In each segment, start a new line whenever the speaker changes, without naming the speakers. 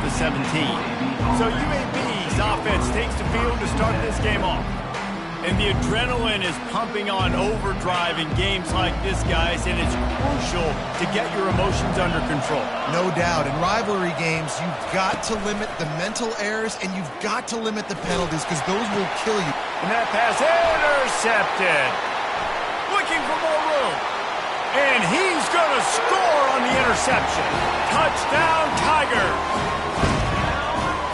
the 17. So UAB's offense takes the field to start this game off. And the adrenaline is pumping on overdrive in games like this, guys, and it's crucial to get your emotions under control.
No doubt. In rivalry games, you've got to limit the mental errors and you've got to limit the penalties because those will kill you.
And that pass intercepted. Looking for more room. And he's going to score on the interception. Touchdown, Tigers.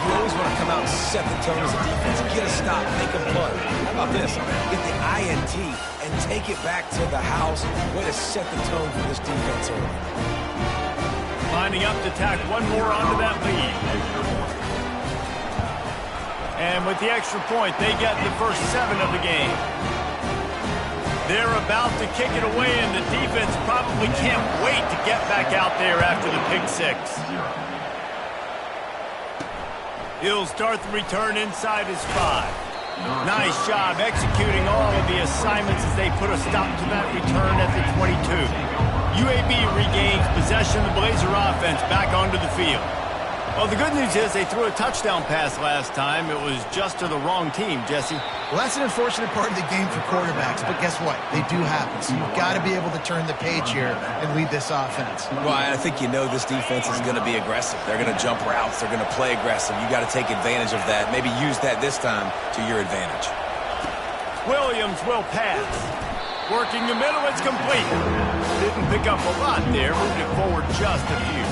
You always want to come out and set the tone as a defense. Get a stop, make a play. How about this? Get the INT and take it back to the house. Way to set the tone for this defense early.
Lining up to tack one more onto that lead. And with the extra point, they get the first 7 of the game. They're about to kick it away, and the defense probably can't wait to get back out there after the pick 6. He'll start the return inside his 5. Nice job executing all of the assignments as they put a stop to that return at the 22. UAB regains possession of the Blazer offense back onto the field. Well, the good news is they threw a touchdown pass last time. It was just to the wrong team, Jesse.
Well, that's an unfortunate part of the game for quarterbacks, but guess what? They do happen. So you've got to be able to turn the page here and lead this offense.
Well, I think you know this defense is going to be aggressive. They're going to jump routes. They're going to play aggressive. You got to take advantage of that. Maybe use that this time to your advantage.
Williams will pass. Working the middle, it's complete. Didn't pick up a lot there, moved it forward just a few.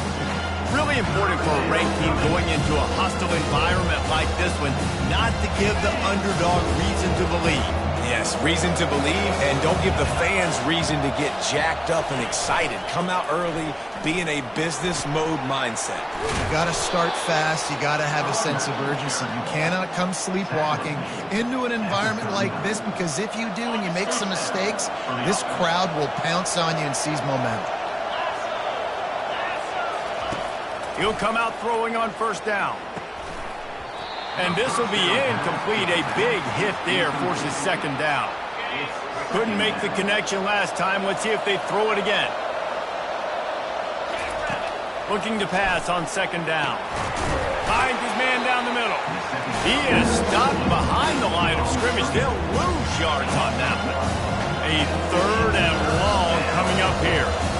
Really important for a ranked team going into a hostile environment like this one, not to give the underdog reason to believe.
Yes, reason to believe, and don't give the fans reason to get jacked up and excited. Come out early, be in a business mode mindset.
You got to start fast. You got to have a sense of urgency. You cannot come sleepwalking into an environment like this, because if you do and you make some mistakes, this crowd will pounce on you and seize momentum.
He'll come out throwing on first down. And this will be incomplete. A big hit there forces second down. Couldn't make the connection last time. Let's see if they throw it again. Looking to pass on second down. Finds his man down the middle. He is stopped behind the line of scrimmage. They'll lose yards on that one. A 3rd and long coming up here.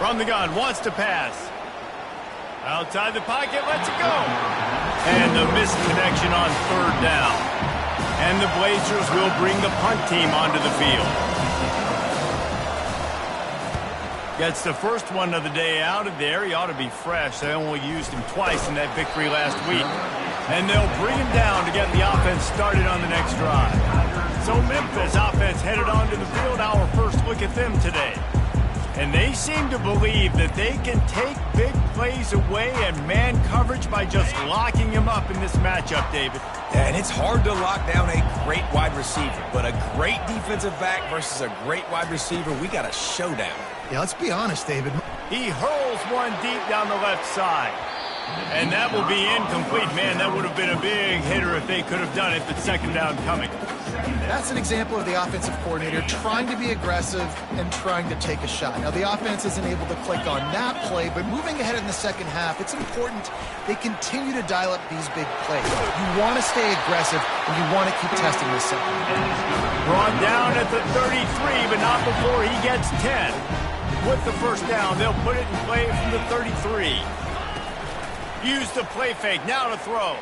From the gun, wants to pass. Outside the pocket, lets it go. And the missed connection on 3rd down. And the Blazers will bring the punt team onto the field. Gets the first one of the day out of there. He ought to be fresh. They only used him twice in that victory last week. And they'll bring him down to get the offense started on the next drive. So Memphis offense headed onto the field. Our first look at them today. And they seem to believe that they can take big plays away and man coverage by just locking him up in this matchup, David.
And it's hard to lock down a great wide receiver, but a great defensive back versus a great wide receiver, we got a showdown.
Yeah, let's be honest, David.
He hurls one deep down the left side. And that will be incomplete. Man, that would have been a big hitter if they could have done it, but second down coming.
That's an example of the offensive coordinator trying to be aggressive and trying to take a shot. Now, the offense isn't able to click on that play, but moving ahead in the second half, it's important they continue to dial up these big plays. You want to stay aggressive, and you want to keep testing this second.
Brought down at the 33, but not before he gets 10. With the first down, they'll put it in play from the 33. Use the play fake, now to throw.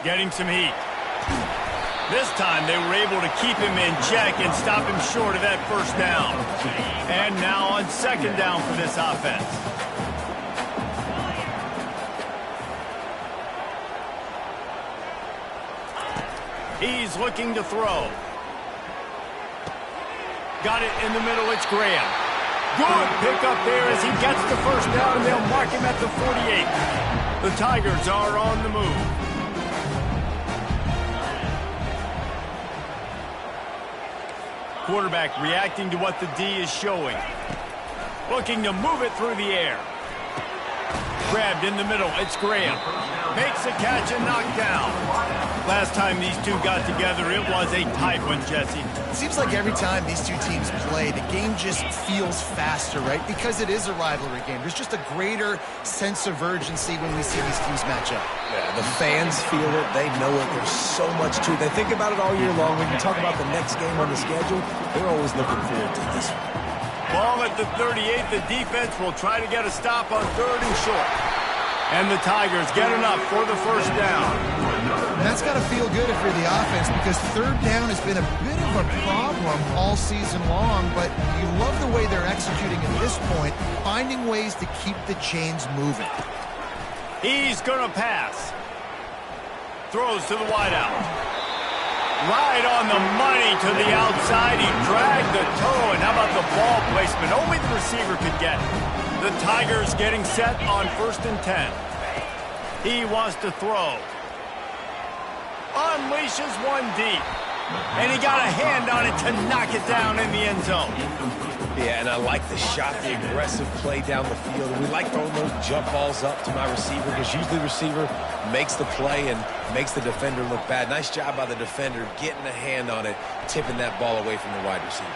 Getting some heat. This time they were able to keep him in check and stop him short of that first down. And now on second down for this offense. He's looking to throw. Got it in the middle, it's Graham. Good pickup there as he gets the first down, and they'll mark him at the 48. The Tigers are on the move. Quarterback reacting to what the D is showing. Looking to move it through the air. Grabbed in the middle, it's Graham. Makes the catch and knocked down. Last time these two got together, it was a tight one, Jesse.
It seems like every time these two teams play, the game just feels faster, right? Because it is a rivalry game. There's just a greater sense of urgency when we see these teams match up.
Yeah, the fans feel it. They know it. There's so much to it. They think about it all year long. When you talk about the next game on the schedule, they're always looking forward to this one.
Ball at the 38. The defense will try to get a stop on 3rd and short. And the Tigers get enough for the first down.
And that's got to feel good if you're the offense, because 3rd down has been a bit of a problem all season long, but you love the way they're executing at this point, finding ways to keep the chains moving.
He's going to pass. Throws to the wideout. Right on the money to the outside. He dragged the toe, and how about the ball placement? Only the receiver could get it. The Tigers getting set on 1st and 10. He wants to throw. Unleashes one deep. And he got a hand on it to knock it down in the end zone.
Yeah, and I like the shot, the aggressive play down the field. And we like throwing those jump balls up to my receiver, because usually the receiver makes the play and makes the defender look bad. Nice job by the defender getting a hand on it, tipping that ball away from the wide receiver.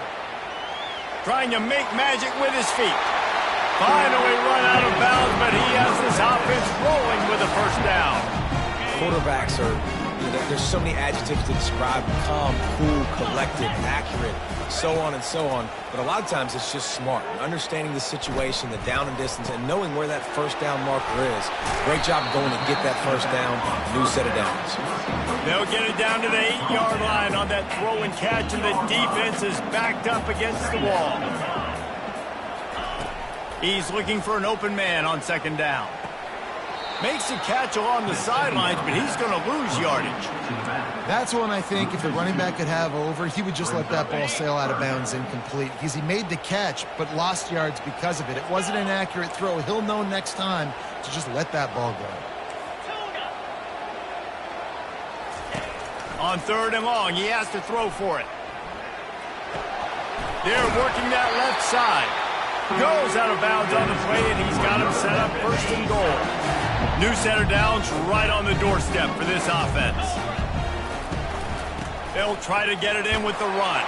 Trying to make magic with his feet. Finally run out of bounds, but he has this offense rolling with a first down.
Quarterbacks are, there's so many adjectives to describe: calm, cool, collected, accurate, so on and so on. But a lot of times it's just smart. Understanding the situation, the down and distance, and knowing where that first down marker is. Great job going to get that first down, new set of downs.
They'll get it down to the 8-yard line on that throw and catch, and the defense is backed up against the wall. He's looking for an open man on 2nd down. Makes a catch along the sidelines, but he's going to lose yardage.
That's one I think if the running back could have over, he would just let that ball sail out of bounds incomplete, because he made the catch but lost yards because of it. It wasn't an accurate throw. He'll know next time to just let that ball go.
On 3rd and long, he has to throw for it. They're working that left side. Goes out of bounds on the play, and he's got him set up 1st and goal. New set of downs right on the doorstep for this offense. They'll try to get it in with the run.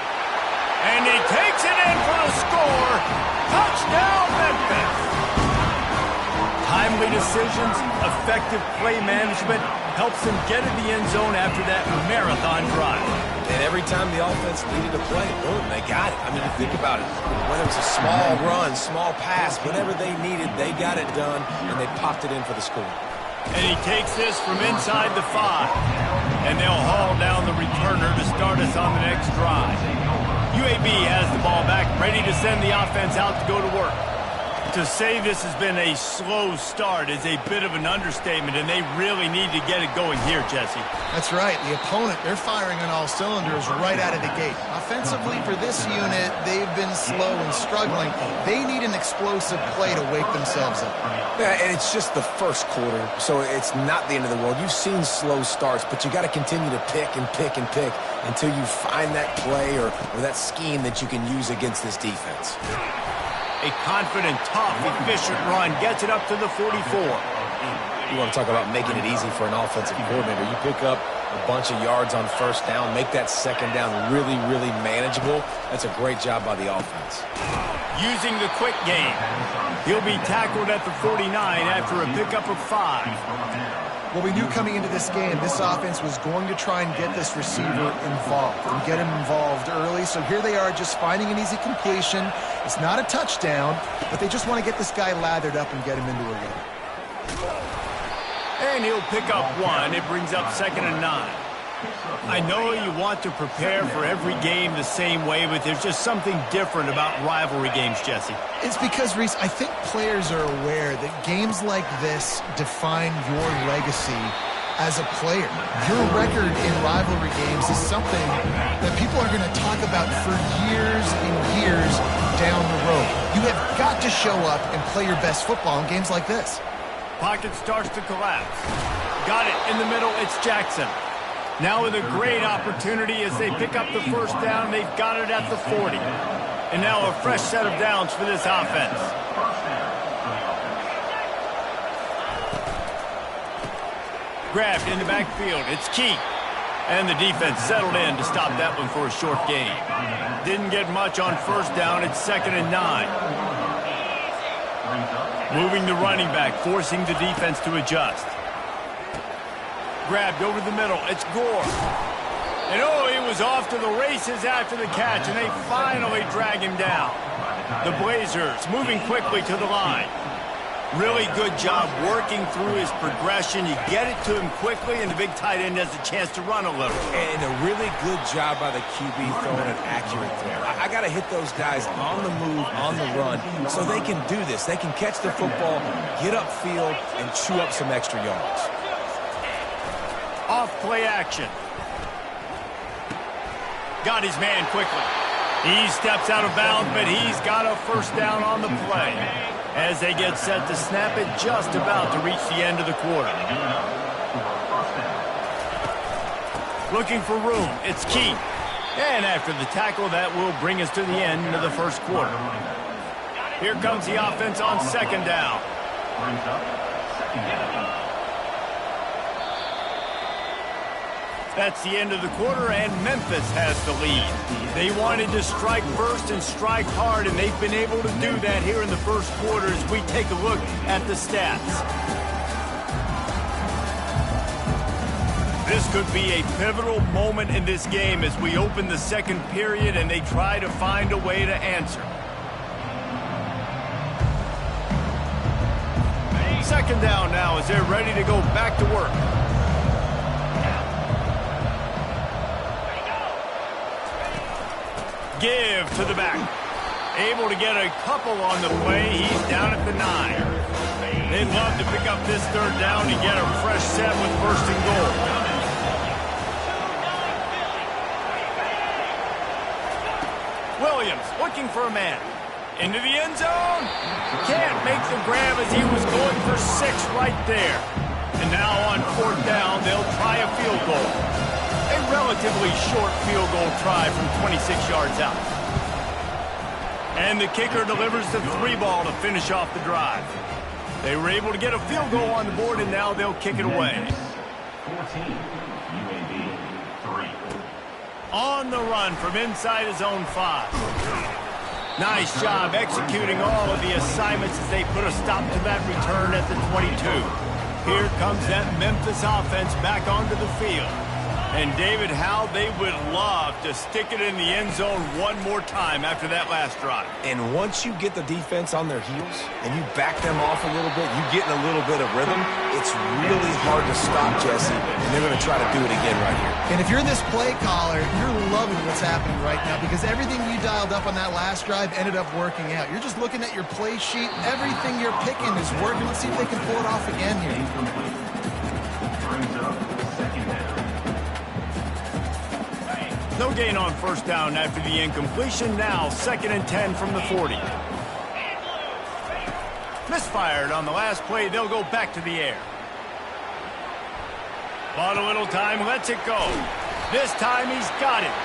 And he takes it in for the score. Touchdown, Memphis. Timely decisions, effective play management helps them get in the end zone after that marathon drive.
And every time the offense needed a play, boom, they got it. I mean, you think about it. Whether it's a small run, small pass, whatever they needed, they got it done, and they popped it in for the score.
And he takes this from inside the 5. And they'll haul down the returner to start us on the next drive. UAB has the ball back, ready to send the offense out to go to work. To say this has been a slow start is a bit of an understatement, and they really need to get it going here, Jesse.
That's right. The opponent, they're firing on all cylinders right out of the gate. Offensively, for this unit, they've been slow and struggling. They need an explosive play to wake themselves up.
Yeah, and it's just the first quarter, so it's not the end of the world. You've seen slow starts, but you got to continue to pick and pick and pick until you find that play or that scheme that you can use against this defense.
A confident, tough, efficient run gets it up to the 44.
You want to talk about making it easy for an offensive coordinator. You pick up a bunch of yards on 1st down, make that 2nd down really, really manageable. That's a great job by the offense.
Using the quick game. He'll be tackled at the 49 after a pickup of 5.
Well, we knew coming into this game, this offense was going to try and get this receiver involved and get him involved early. So here they are just finding an easy completion. It's not a touchdown, but they just want to get this guy lathered up and get him into a rhythm.
And he'll pick up 1. It brings up 2nd and 9. I know you want to prepare for every game the same way, but there's just something different about rivalry games, Jesse.
It's because, Reese, I think players are aware that games like this define your legacy as a player. Your record in rivalry games is something that people are going to talk about for years and years down the road. You have got to show up and play your best football in games like this.
Pocket starts to collapse. Got it in the middle. It's Jackson. Now with a great opportunity as they pick up the first down. They've got it at the 40. And now a fresh set of downs for this offense. Grabbed in the backfield. It's Keith. And the defense settled in to stop that one for a short gain. Didn't get much on first down. It's 2nd and 9. Moving the running back, forcing the defense to adjust. Grabbed over the middle. It's Gore. And he was off to the races after the catch, and they finally drag him down. The Blazers moving quickly to the line. Really good job working through his progression. You get it to him quickly, and the big tight end has a chance to run a little.
And a really good job by the QB throwing an accurate throw. I got to hit those guys on the move, on the run, so they can do this. They can catch the football, get upfield, and chew up some extra yards.
Off play action. Got his man quickly. He steps out of bounds, but he's got a first down on the play. As they get set to snap it, just about to reach the end of the quarter. Looking for room. It's Keith. And after the tackle, that will bring us to the end of the first quarter. Here comes the offense on 2nd down. That's the end of the quarter, and Memphis has the lead. They wanted to strike first and strike hard, and they've been able to do that here in the first quarter as we take a look at the stats. This could be a pivotal moment in this game as we open the second period and they try to find a way to answer. 2nd down now as they're ready to go back to work. Give to the back. Able to get a couple on the play. He's down at the 9. They'd love to pick up this 3rd down and get a fresh set with 1st and goal. Williams looking for a man. Into the end zone. Can't make the grab as he was going for 6 right there. And now on 4th down, they'll try a field goal. A relatively short field goal try from 26 yards out. And the kicker delivers the 3 ball to finish off the drive. They were able to get a field goal on the board, and now they'll kick it away.
14, UAB 3.
On the run from inside his own 5. Nice job executing all of the assignments as they put a stop to that return at the 22. Here comes that Memphis offense back onto the field. And, David, how they would love to stick it in the end zone one more time after that last drive.
And once you get the defense on their heels and you back them off a little bit, you get in a little bit of rhythm, it's really hard to stop, Jesse, and they're going to try to do it again right here.
And if you're this play caller, you're loving what's happening right now because everything you dialed up on that last drive ended up working out. You're just looking at your play sheet. Everything you're picking is working. Let's see if they can pull it off again here.
Brings up 2nd down.
No gain on 1st down after the incompletion. Now 2nd and 10 from the 40. Misfired on the last play. They'll go back to the air. Bought a little time. Lets it go. This time he's got it.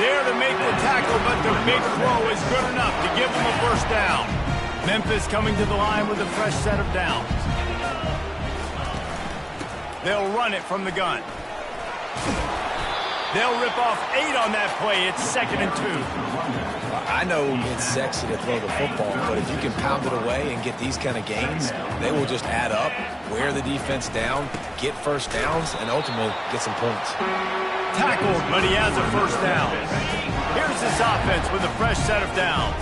There to make the tackle, but the big throw is good enough to give them a 1st down. Memphis coming to the line with a fresh set of downs. They'll run it from the gun. They'll rip off 8 on that play. It's 2nd and 2.
I know it's sexy to throw the football, but if you can pound it away and get these kind of gains, they will just add up, wear the defense down, get 1st downs, and ultimately get some points.
Tackled, but he has a 1st down. Here's this offense with a fresh set of downs.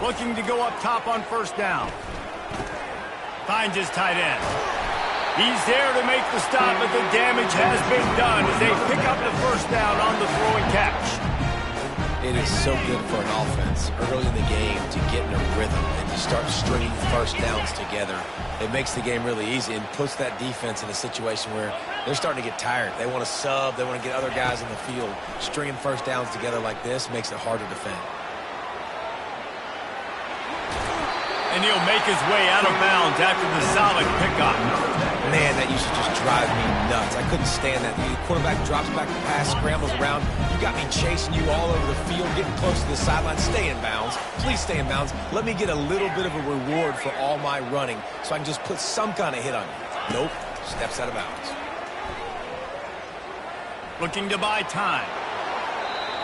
Looking to go up top on 1st down. Finds his tight end. He's there to make the stop, but the damage has been done as they pick up the 1st down on the throw and catch.
It is so good for an offense early in the game to get in a rhythm and you start stringing 1st downs together. It makes the game really easy and puts that defense in a situation where they're starting to get tired. They want to sub. They want to get other guys on the field. Stringing 1st downs together like this makes it hard to defend.
And he'll make his way out of bounds after the solid pickup.
Man, that used to just drive me nuts. I couldn't stand that. The quarterback drops back the pass, scrambles around. You got me chasing you all over the field, getting close to the sideline. Stay in bounds. Please stay in bounds. Let me get a little bit of a reward for all my running so I can just put some kind of hit on you. Nope. Steps out of bounds.
Looking to buy time.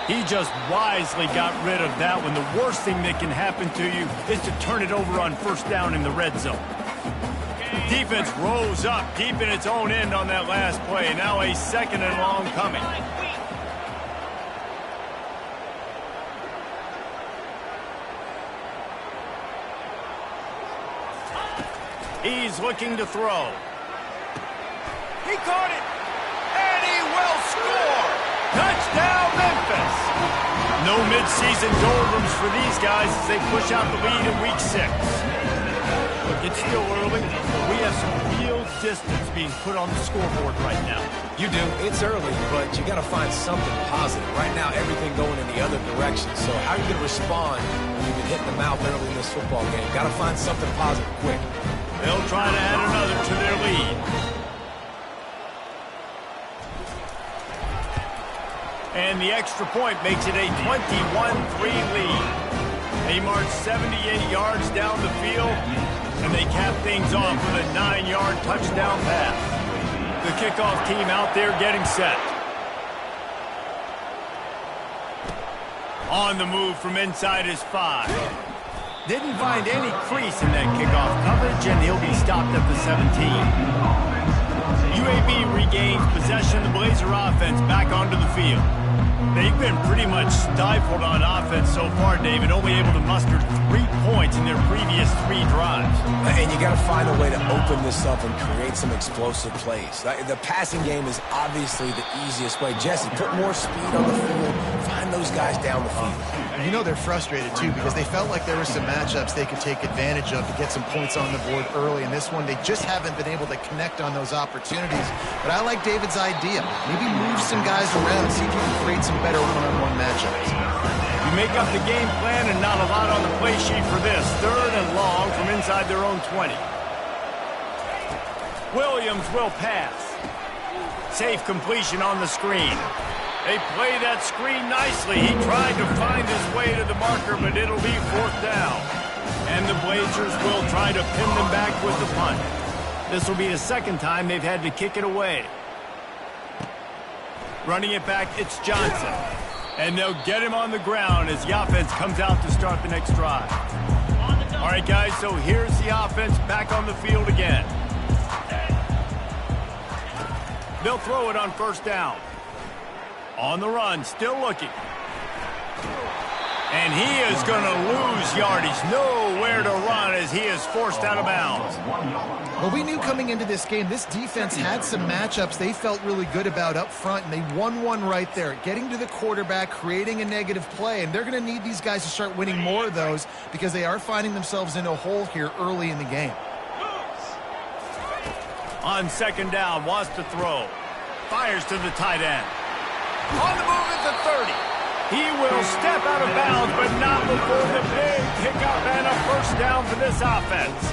He just wisely got rid of that one. The worst thing that can happen to you is to turn it over on first down in the red zone. Defense rose up deep in its own end on that last play. Now a second and long coming. He's looking to throw. He caught it, and he will score. Touchdown, Memphis. No midseason doldrums for these guys as they push out the lead in Week 6. It's still early, but we have some real distance being put on the scoreboard right now.
You do. It's early, but you got to find something positive. Right now, everything going in the other direction. So how are you going to respond when you've been hitting the mouth early in this football game? Got to find something positive quick.
They'll try to add another to their lead. And the extra point makes it a 21-3 lead. They march 78 yards down the field, and they cap things off with a 9-yard touchdown pass. The kickoff team out there getting set. On the move from inside his 5. Didn't find any crease in that kickoff coverage, and he'll be stopped at the 17. UAB regains possession of the Blazer offense back onto the field. They've been pretty much stifled on offense so far, David, only able to muster 3 points in their previous 3 drives.
And you got to find a way to open this up and create some explosive plays. The passing game is obviously the easiest way. Jesse, put more speed on the field. Find those guys down the field.
You know they're frustrated, too, because they felt like there were some matchups they could take advantage of to get some points on the board early. In this one, they just haven't been able to connect on those opportunities. But I like David's idea. Maybe move some guys around, see if you can create some better one-on-one matchups.
You make up the game plan and not a lot on the play sheet for this. 3rd and long from inside their own 20. Williams will pass. Safe completion on the screen. They play that screen nicely. He tried to find his way to the marker, but it'll be 4th down. And the Blazers will try to pin them back with the punt. This will be the 2nd time they've had to kick it away. Running it back, it's Johnson. And they'll get him on the ground as the offense comes out to start the next drive. All right, guys, so here's the offense back on the field again. They'll throw it on 1st down. On the run, still looking. And he is going to lose yardage. Nowhere to run as he is forced out of bounds.
Well, we knew coming into this game, this defense had some matchups they felt really good about up front, and they won one right there, getting to the quarterback, creating a negative play, and they're going to need these guys to start winning more of those because they are finding themselves in a hole here early in the game.
On 2nd down, wants to throw. Fires to the tight end. On the move at the 30. He will step out of bounds, but not before the big pickup and a 1st down for this offense.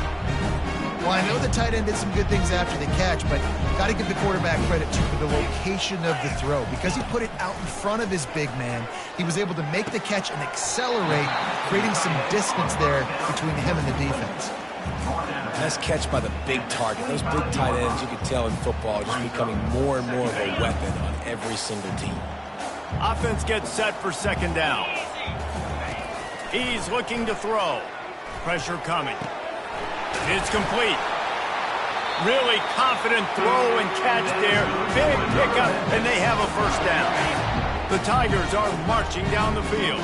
Well, I know the tight end did some good things after the catch, but got to give the quarterback credit, too, for the location of the throw. Because he put it out in front of his big man, he was able to make the catch and accelerate, creating some distance there between him and the defense.
Nice catch by the big target. Those big tight ends, you can tell in football, are just becoming more and more of a weapon on every single team.
Offense gets set for 2nd down. He's looking to throw. Pressure coming. It's complete. Really confident throw and catch there. Big pickup, and they have a 1st down. The Tigers are marching down the field.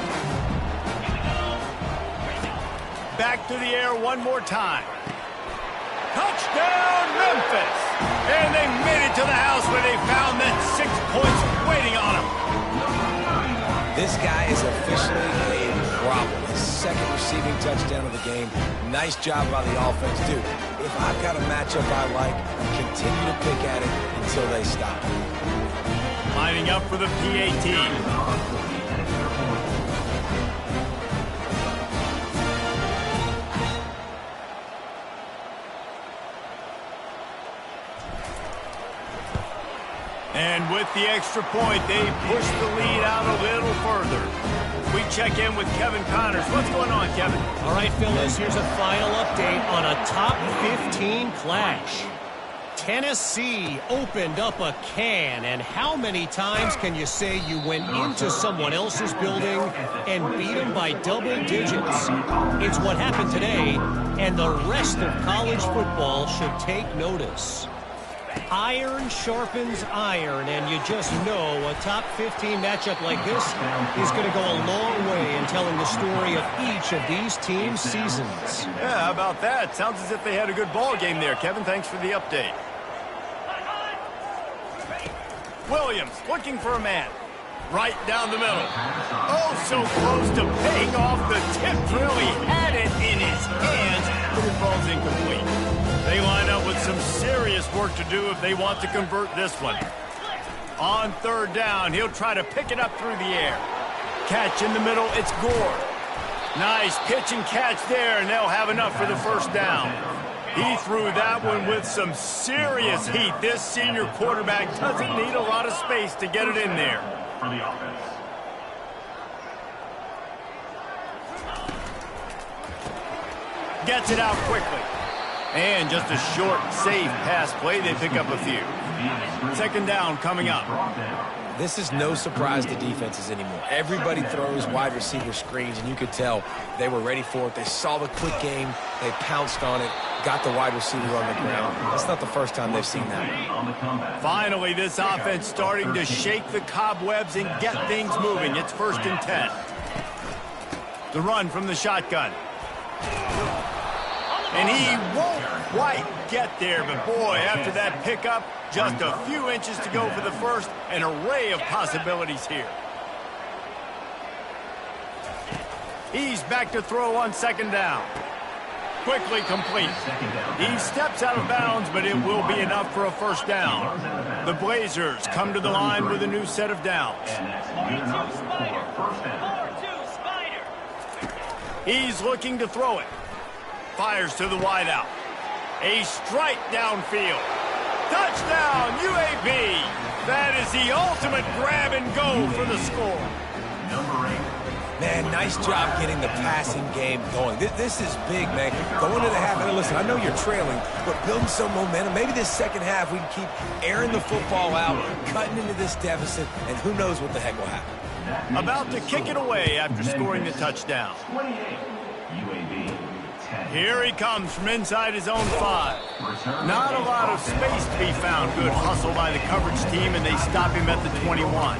Back to the air one more time. Touchdown, Memphis! And they made it to the house where they found that 6 points waiting on them.
This guy is officially a problem. His 2nd receiving touchdown of the game. Nice job by the offense, too. If I've got a matchup I like, continue to pick at it until they stop.
Lining up for the PAT. with the extra point, they push the lead out a little further. We check in with Kevin Connors. What's going on, Kevin?
All right, Phyllis, here's a final update on a top 15 clash. Tennessee opened up a can, and how many times can you say you went into someone else's building and beat them by double digits? It's what happened today, and the rest of college football should take notice. Iron sharpens iron, and you just know a top 15 matchup like this is going to go a long way in telling the story of each of these teams' seasons.
Yeah, how about that? Sounds as if they had a good ball game there, Kevin. Thanks for the update. Williams looking for a man. Right down the middle. Oh, so close to paying off the tip drill. He had it in his hands, but it falls incomplete. They line up with some serious work to do if they want to convert this one. On third down, he'll try to pick it up through the air. Catch in the middle, it's Gore. Nice pitch and catch there, and they'll have enough for the first down. He threw that one with some serious heat. This senior quarterback doesn't need a lot of space to get it in there.
For the offense.
Gets it out quickly. And just a short, safe pass play. They pick up a few. Second down coming up.
This is no surprise to defenses anymore. Everybody throws wide receiver screens, and you could tell they were ready for it. They saw the quick game. They pounced on it, got the wide receiver on the ground. That's not the first time they've seen that.
Finally, this offense starting to shake the cobwebs and get things moving. It's 1st and 10. The run from the shotgun. And he won't quite get there, but boy, after that pickup, just a few inches to go for the first. An array of possibilities here. He's back to throw on second down. Quickly complete. He steps out of bounds, but it will be enough for a first down. The Blazers come to the line with a new set of downs. He's looking to throw it. Fires to the wideout. A strike downfield. Touchdown, UAB. That is the ultimate grab and go for the score.
Number 8.
Man, nice job getting the passing game going. This is big, man. Going to the half. And listen, I know you're trailing, but building some momentum. Maybe this second half we can keep airing the football out, cutting into this deficit, and who knows what the heck will happen.
About to kick it away after scoring the touchdown.
28. UAB. 10.
Here he comes from inside his own 5. Not a lot of space to be found. Good hustle by the coverage team, and they stop him at the 21.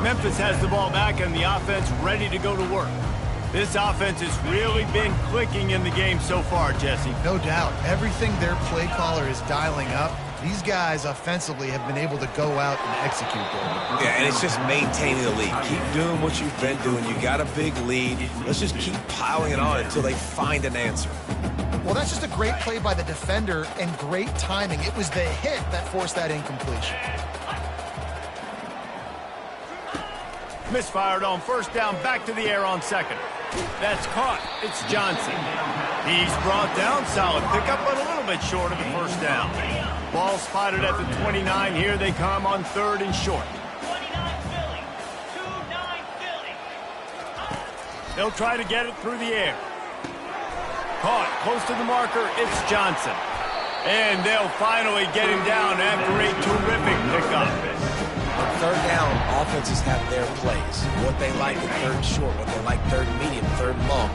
Memphis has the ball back and the offense ready to go to work. This offense has really been clicking in the game so far, Jesse.
No doubt. Everything their play caller is dialing up, these guys offensively have been able to go out and execute there.
Yeah, and it's just maintaining the lead. Keep doing what you've been doing. You got a big lead. Let's just keep piling it on until they find an answer.
Well, that's just a great play by the defender and great timing. It was the hit that forced that incompletion.
Misfired on first down, back to the air on second. That's caught. It's Johnson. He's brought down, solid pickup, but a little bit short of the first down. Ball spotted at the 29. Here they come on third and short. They'll try to get it through the air. Caught close to the marker. It's Johnson. And they'll finally get him down after a terrific pickup.
Third down, offenses have their plays. What they like at third and short, what they like third and medium, third and long.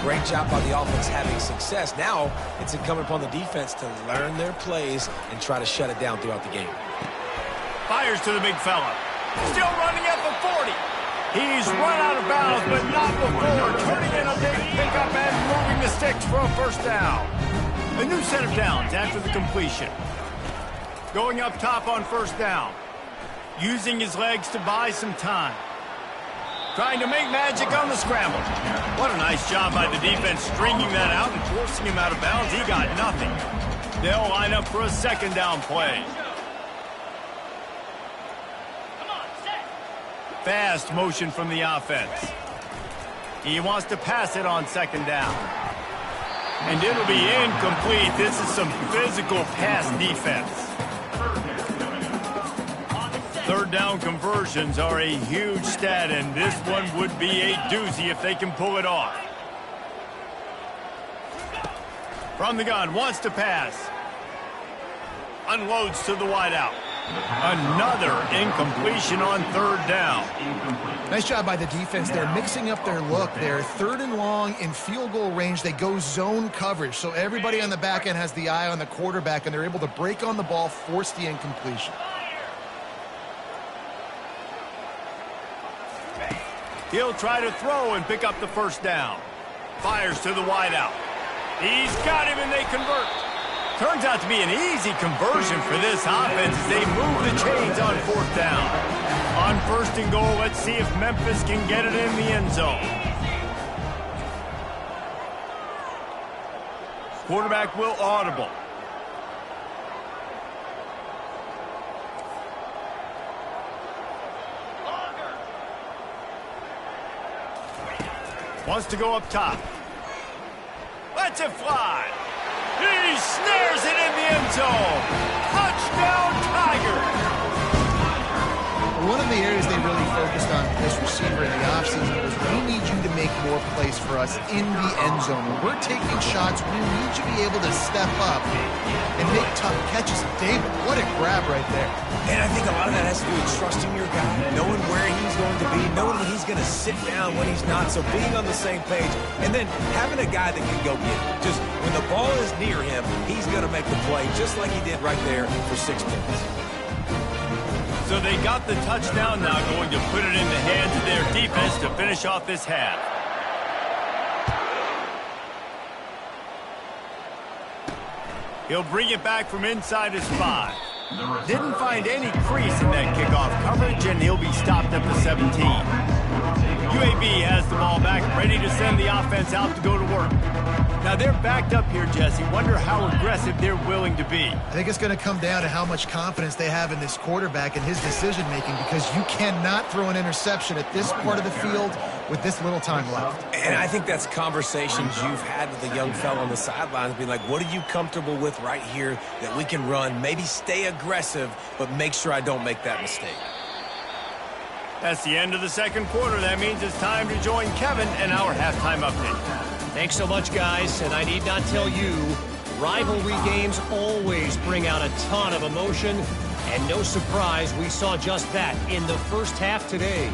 Great job by the offense having success. Now it's incumbent upon the defense to learn their plays and try to shut it down throughout the game.
Fires to the big fella. Still running at the 40. He's run out of bounds, but not before turning in a big pickup and moving the sticks for a first down. A new set of downs after the completion. Going up top on first down. Using his legs to buy some time. Trying to make magic on the scramble. What a nice job by the defense stringing that out and forcing him out of bounds. He got nothing. They'll line up for a second down play. Fast motion from the offense. He wants to pass it on second down. And it'll be incomplete. This is some physical pass defense. Third down conversions are a huge stat, and this one would be a doozy if they can pull it off. From the gun, wants to pass. Unloads to the wideout. Another incompletion on third down.
Nice job by the defense. They're mixing up their look. They're third and long in field goal range. They go zone coverage, so everybody on the back end has the eye on the quarterback, and they're able to break on the ball, force the incompletion.
He'll try to throw and pick up the first down. Fires to the wideout. He's got him, and they convert. Turns out to be an easy conversion for this offense as they move the chains on fourth down. On first and goal, let's see if Memphis can get it in the end zone. Quarterback will audible. Wants to go up top. Lets it fly. He snares it in the end zone. Touchdown, Tigers.
One of the areas they really focused on this receiver in the offseason was we need you to make more plays for us in the end zone. When we're taking shots, we need you to be able to step up and make tough catches. David, what a grab right there.
And I think a lot of that has to do with trusting your guy, knowing where he's going to be, knowing when he's going to sit down, when he's not, so being on the same page, and then having a guy that can go get it. Just when the ball is near him, he's going to make the play, just like he did right there for 6 points.
So they got the touchdown, now going to put it in the hands of their defense to finish off this half. He'll bring it back from inside his 5. Didn't find any crease in that kickoff coverage, and he'll be stopped at the 17. UAB has the ball back, ready to send the offense out to go to work. Now they're backed up here, Jesse. Wonder how aggressive they're willing to be.
I think it's going to come down to how much confidence they have in this quarterback and his decision-making, because you cannot throw an interception at this part of the field with this little time left.
And I think that's conversations you've had with the young fella on the sidelines, being like, what are you comfortable with right here that we can run? Maybe stay aggressive, but make sure I don't make that mistake.
That's the end of the second quarter. That means it's time to join Kevin and our halftime update.
Thanks so much, guys, and I need not tell you, rivalry games always bring out a ton of emotion, and no surprise we saw just that in the first half today.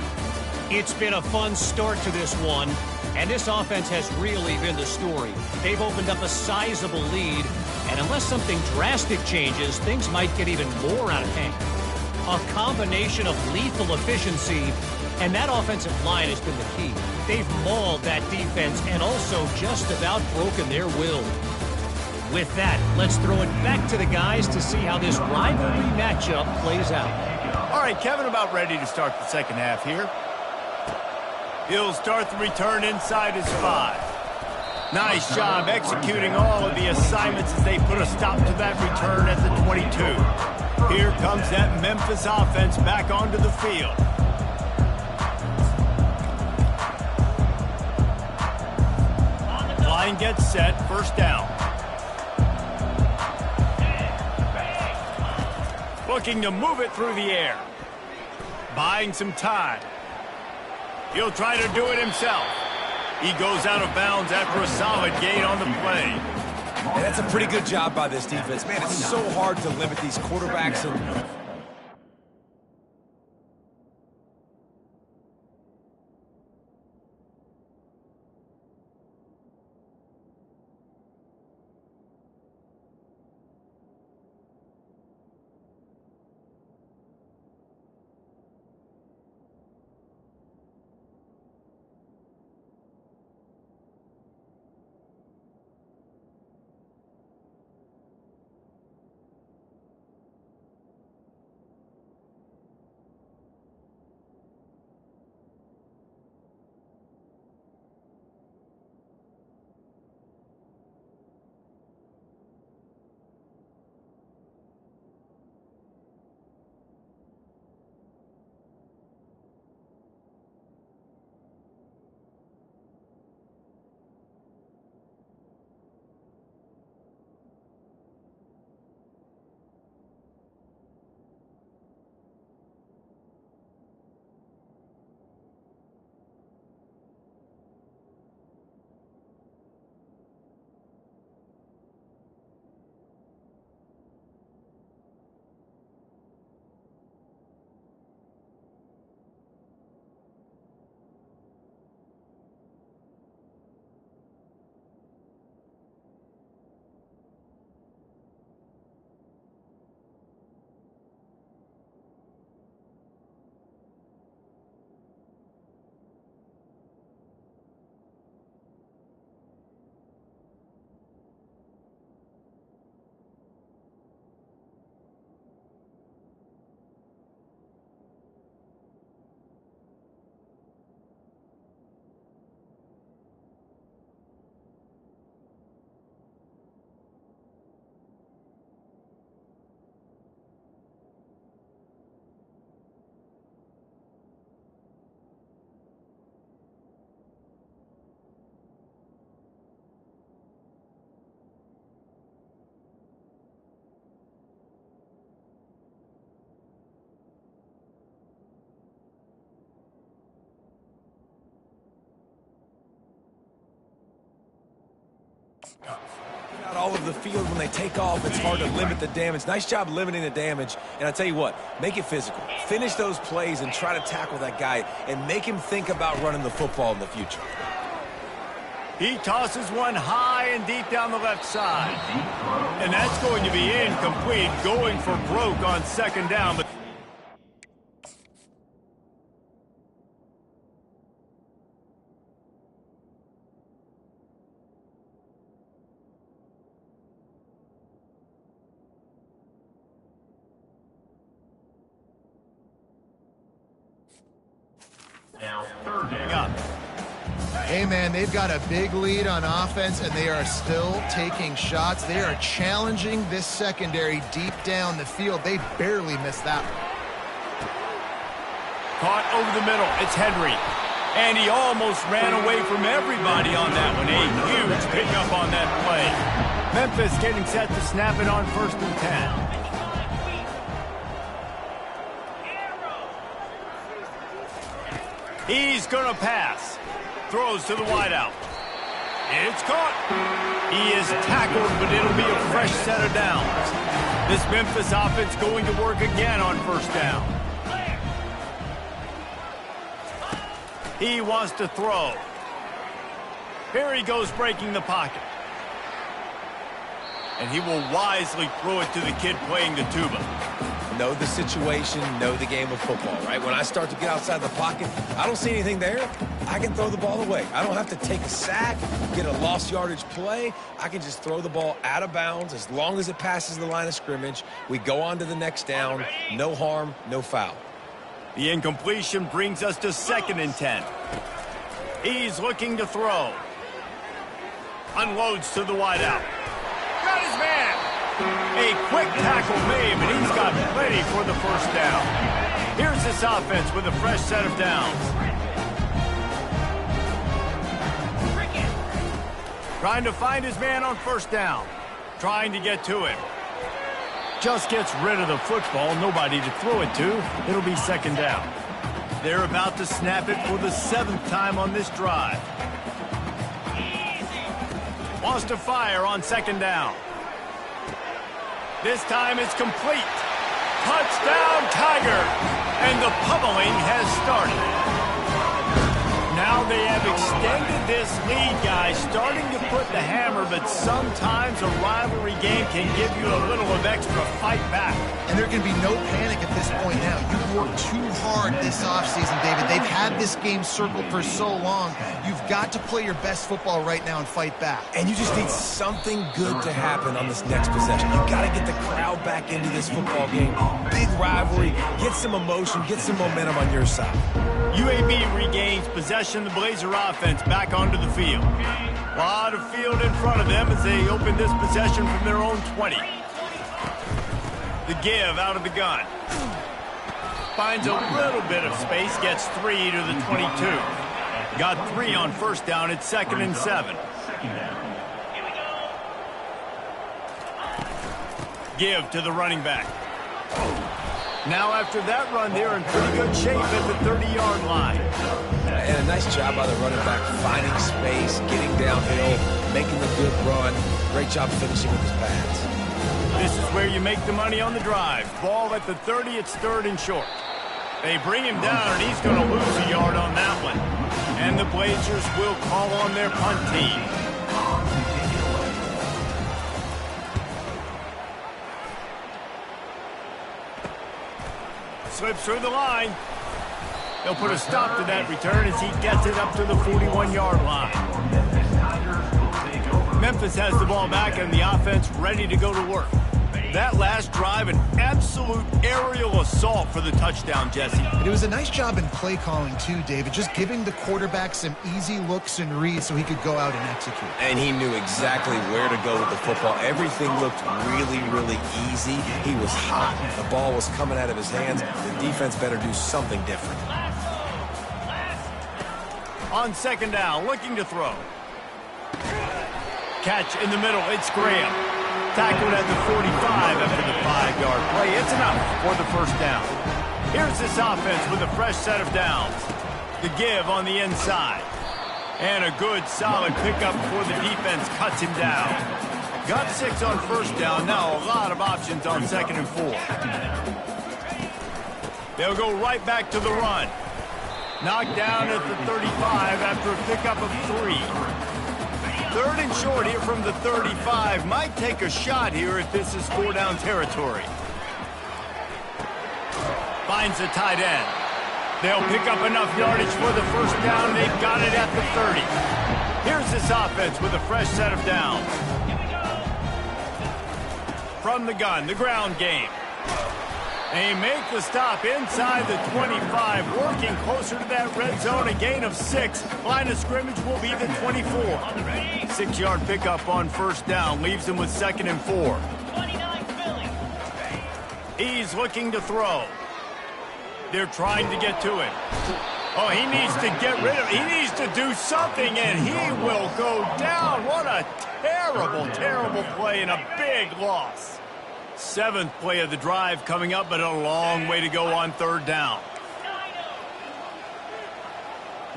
It's been a fun start to this one, and this offense has really been the story. They've opened up a sizable lead, and unless something drastic changes, things might get even more out of hand. A combination of lethal efficiency, and that offensive line has been the key. They've mauled that defense and also just about broken their will. With that, let's throw it back to the guys to see how this rivalry matchup plays out.
All right, Kevin, about ready to start the second half here. He'll start the return inside his 5. Nice job executing all of the assignments as they put a stop to that return at the 22. Here comes that Memphis offense back onto the field. Line gets set, first down. Looking to move it through the air. Buying some time. He'll try to do it himself. He goes out of bounds after a solid gain on the play.
And that's a pretty good job by this defense. Man, it's so hard to limit these quarterbacks and Out all of the field when they take off, it's hard to limit the damage. Nice job limiting the damage. And I tell you what, make it physical. Finish those plays and try to tackle that guy and make him think about running the football in the future.
He tosses one high and deep down the left side. And that's going to be incomplete, going for broke on second down. But
Now, third down.
Hey, man, they've got a big lead on offense, and they are still taking shots. They are challenging this secondary deep down the field. They barely missed that one.
Caught over the middle. It's Henry. And he almost ran away from everybody on that one. A huge pickup on that play. Memphis getting set to snap it on 1st and 10. He's going to pass. Throws to the wideout. It's caught. He is tackled, but it'll be a fresh set of downs. This Memphis offense going to work again on 1st down. He wants to throw. Here he goes breaking the pocket. And he will wisely throw it to the kid playing the tuba.
Know the situation, know the game of football, right? When I start to get outside the pocket, I don't see anything there. I can throw the ball away. I don't have to take a sack, get a lost yardage play. I can just throw the ball out of bounds as long as it passes the line of scrimmage. We go on to the next down. No harm, no foul.
The incompletion brings us to 2nd and 10. He's looking to throw. Unloads to the wideout. Got his man. A quick tackle made, but he's got plenty for the 1st down. Here's this offense with a fresh set of downs. Trying to find his man on 1st down. Trying to get to him. Just gets rid of the football. Nobody to throw it to. It'll be 2nd down. They're about to snap it for the 7th time on this drive. Wants to fire on 2nd down. This time it's complete. Touchdown, Tiger! And the pummeling has started. Now they have extended this lead, guys, starting to put the hammer, but sometimes a rivalry game can give you a little of extra fight back.
And there can be no panic at this point now. You've worked too hard this offseason, David. They've had this game circled for so long. You've got to play your best football right now and fight back.
And you just need something good to happen on this next possession. You got to get the crowd back into this football game. Big rivalry. Get some emotion. Get some momentum on your side.
UAB regains possession of the Blazer offense back onto the field. A lot of field in front of them as they open this possession from their own 20. The give out of the gun. Finds a little bit of space, gets 3 to the 22. Got 3 on 1st down. It's 2nd and 7. Give to the running back. Now after that run, they're in pretty good shape at the 30-yard line.
And a nice job by the running back, finding space, getting downhill, making the good run. Great job finishing with his pads.
This is where you make the money on the drive. Ball at the 30, it's 3rd and short. They bring him down, and he's going to lose a yard on that one. And the Blazers will call on their punt team. Slips through the line. They'll put a stop to that return as he gets it up to the 41-yard line. Memphis has the ball back and the offense ready to go to work. That last drive, an absolute aerial assault for the touchdown, Jesse.
But it was a nice job in play calling, too, David, just giving the quarterback some easy looks and reads so he could go out and execute.
And he knew exactly where to go with the football. Everything looked really, really easy. He was hot. The ball was coming out of his hands. The defense better do something different.
On 2nd down, looking to throw. Catch in the middle, it's Graham. Tackled at the 45 after the 5-yard play. It's enough for the 1st down. Here's this offense with a fresh set of downs. The give on the inside. And a good, solid pickup before the defense cuts him down. Got 6 on first down. Now a lot of options on 2nd and 4. They'll go right back to the run. Knocked down at the 35 after a pickup of 3. 3rd and short here from the 35. Might take a shot here if this is 4-down territory. Finds the tight end. They'll pick up enough yardage for the first down. They've got it at the 30. Here's this offense with a fresh set of downs. From the gun, the ground game. They make the stop inside the 25, working closer to that red zone, a gain of 6. Line of scrimmage will be the 24. 6-yard pickup on first down, leaves them with 2nd and 4. He's looking to throw. They're trying to get to him. Oh, he needs to get rid of him. He needs to do something, and he will go down. What a terrible, terrible play and a big loss. 7th play of the drive coming up, but a long way to go on 3rd down.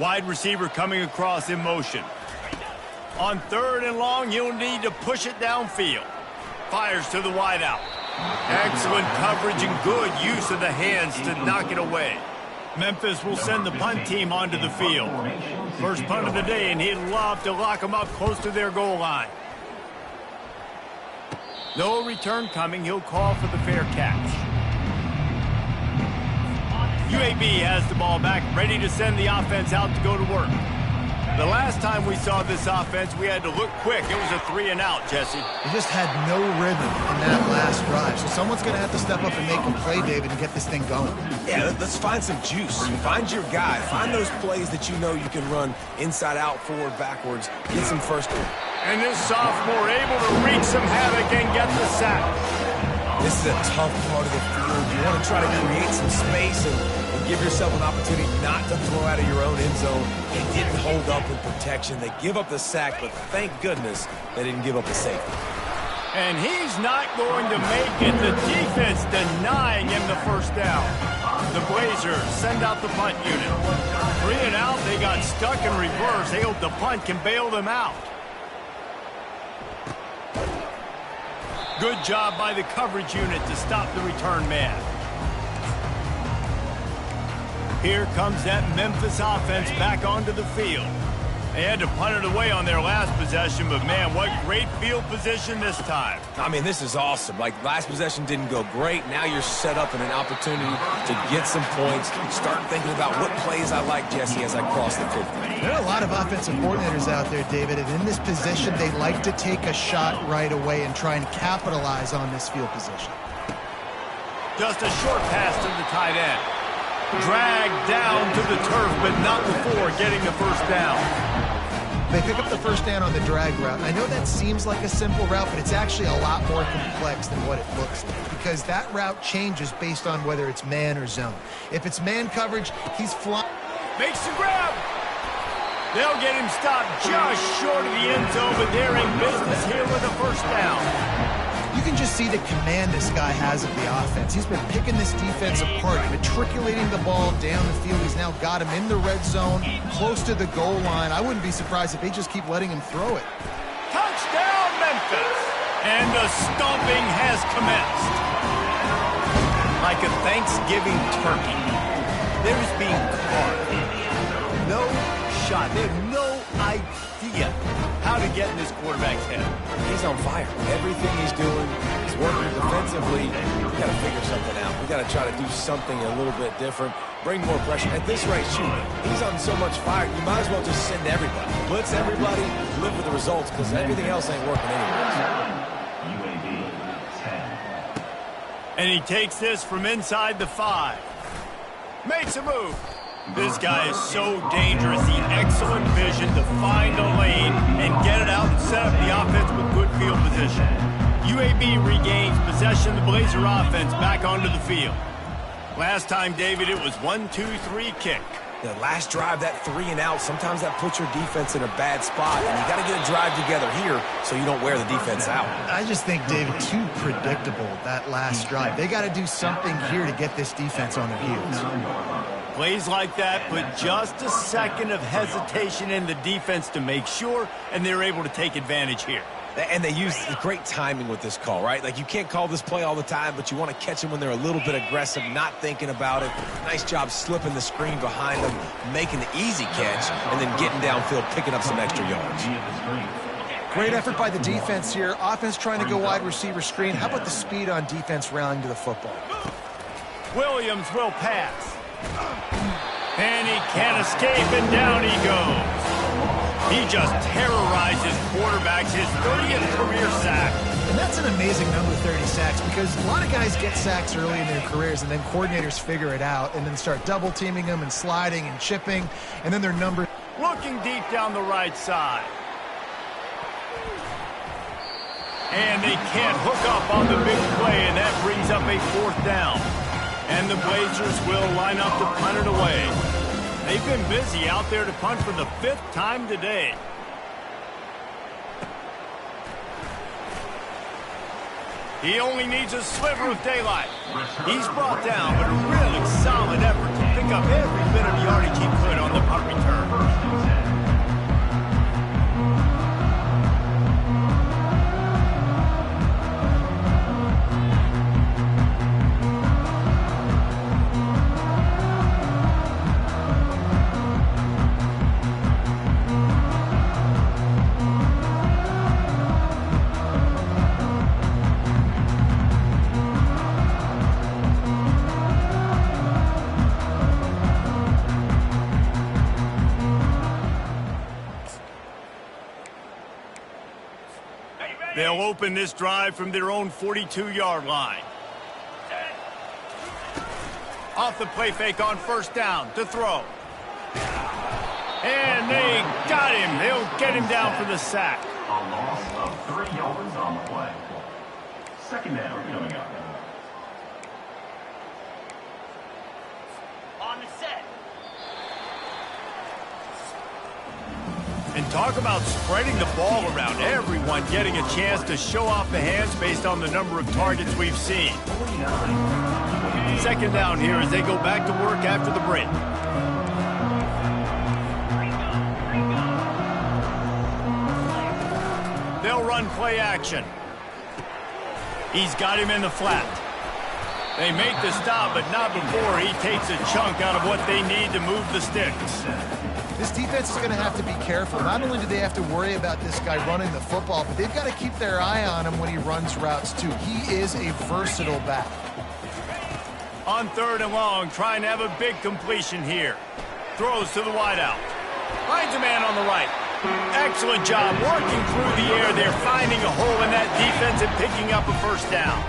Wide receiver coming across in motion. On 3rd and long, you'll need to push it downfield. Fires to the wideout. Excellent coverage and good use of the hands to knock it away. Memphis will send the punt team onto the field. First punt of the day, and he'd love to lock them up close to their goal line. No return coming. He'll call for the fair catch. UAB has the ball back, ready to send the offense out to go to work. The last time we saw this offense, we had to look quick. It was a 3-and-out, Jesse.
They just had no rhythm in that last drive. So someone's going to have to step up and make a play, David, and get this thing going.
Yeah, let's find some juice. Find your guy. Find those plays that you know you can run inside out, forward, backwards. Get some first down.
And this sophomore able to wreak some havoc and get the sack.
This is a tough part of the field. You want to try to create some space and give yourself an opportunity not to throw out of your own end zone. They didn't hold up in protection. They give up the sack, but thank goodness they didn't give up the safety.
And he's not going to make it. The defense denying him the first down. The Blazers send out the punt unit. 3-and-out, they got stuck in reverse. They hope the punt can bail them out. Good job by the coverage unit to stop the return man. Here comes that Memphis offense back onto the field. They had to punt it away on their last possession, but man, what great field position this time.
I mean, this is awesome. Like, last possession didn't go great. Now you're set up in an opportunity to get some points. Start thinking about what plays I like, Jesse, as I cross the 50.
There are a lot of offensive coordinators out there, David, and in this position, they like to take a shot right away and try and capitalize on this field position.
Just a short pass to the tight end. Dragged down to the turf, but not before getting the first down.
They pick up the first down on the drag route. I know that seems like a simple route, but it's actually a lot more complex than what it looks like, because that route changes based on whether it's man or zone. If it's man coverage, he's flying.
Makes the grab. They'll get him stopped just short of the end zone, but they're in business here with a first down.
You can just see the command this guy has of the offense. He's been picking this defense apart, matriculating the ball down the field. He's now got him in the red zone, close to the goal line. I wouldn't be surprised if they just keep letting him throw it.
Touchdown, Memphis! And the stomping has commenced. Like a Thanksgiving turkey. They're just being carved. No shot. They have no idea how to get in this quarterback's head.
He's on fire. Everything he's doing is working defensively. We got to figure something out. We got to try to do something a little bit different. Bring more pressure. At this rate, shoot, he's on so much fire, you might as well just send everybody. Blitz everybody, live with the results, because everything else ain't working anyways.
And he takes this from inside the 5. Makes a move. This guy is so dangerous. The excellent vision to find a lane and get it out and set up the offense with good field position. UAB regains possession. The Blazer offense back onto the field. Last time, David, it was 1-2-3 kick.
The last drive, that 3-and-out, sometimes that puts your defense in a bad spot, and you got to get a drive together here so you don't wear the defense out.
I just think, David, too predictable, that last drive. They got to do something here to get this defense on their heels.
Plays like that put just a second of hesitation in the defense to make sure, and they're able to take advantage here.
And they use great timing with this call, right? Like, you can't call this play all the time, but you want to catch them when they're a little bit aggressive, not thinking about it. Nice job slipping the screen behind them, making the easy catch, and then getting downfield, picking up some extra yards.
Great effort by the defense here. Offense trying to go wide receiver screen. How about the speed on defense rallying to the football?
Williams will pass. And he can't escape, and down he goes. He just terrorizes quarterbacks, his 30th career sack.
And that's an amazing number, 30 sacks, because a lot of guys get sacks early in their careers, and then coordinators figure it out and then start double-teaming them and sliding and chipping, and then their number.
Looking deep down the right side. And they can't hook up on the big play, and that brings up a 4th down. And the Blazers will line up to punt it away. They've been busy out there to punt for the 5th time today. He only needs a sliver of daylight. He's brought down, but a really solid effort to pick up every bit of yardage he could on the punt return. They'll open this drive from their own 42-yard line. Off the play fake on 1st down to throw. And they got him. They'll get him down for the sack.
A loss of 3 yards on the play. 2nd down coming up.
On the set.
And talk about spreading the ball around. Everyone getting a chance to show off the hands based on the number of targets we've seen. 2nd down here as they go back to work after the break. They'll run play action. He's got him in the flat. They make the stop, but not before he takes a chunk out of what they need to move the sticks.
This defense is going to have to be careful. Not only do they have to worry about this guy running the football, but they've got to keep their eye on him when he runs routes, too. He is a versatile back.
On 3rd and long, trying to have a big completion here. Throws to the wideout. Finds a man on the right. Excellent job working through the air there, finding a hole in that defense and picking up a 1st down.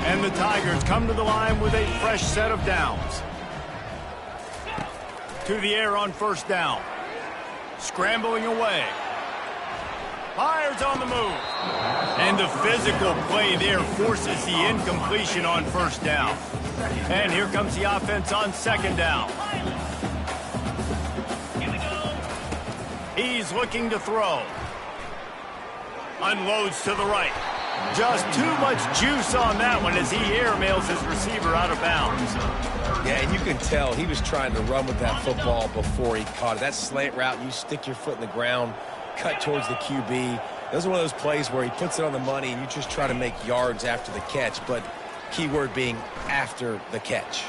And the Tigers come to the line with a fresh set of downs. To the air on 1st down. Scrambling away. Fires on the move. And the physical play there forces the incompletion on 1st down. And here comes the offense on 2nd down. He's looking to throw. Unloads to the right. Just too much juice on that one as he airmails his receiver out of bounds.
Yeah, and you can tell he was trying to run with that football before he caught it. That slant route, you stick your foot in the ground, cut towards the QB. Those are one of those plays where he puts it on the money and you just try to make yards after the catch, but key word being after the catch.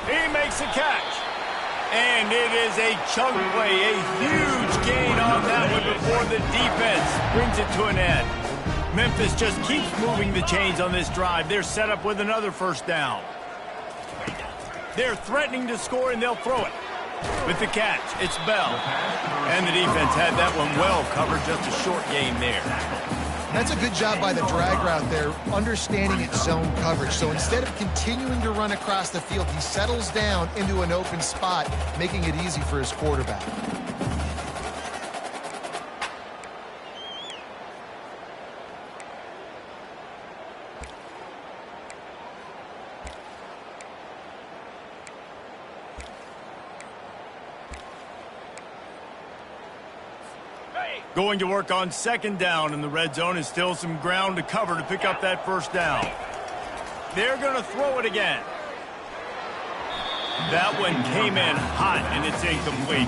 He makes a catch. And it is a chunk play, a huge gain on that one before the defense brings it to an end. Memphis just keeps moving the chains on this drive. They're set up with another 1st down. They're threatening to score, and they'll throw it. With the catch, it's Bell. And the defense had that one well covered, just a short gain there.
That's a good job by the drag route there, understanding its zone coverage. So instead of continuing to run across the field, he settles down into an open spot, making it easy for his quarterback.
Going to work on 2nd down in the red zone, and still some ground to cover to pick up that 1st down. They're going to throw it again. That one came in hot, and it's incomplete.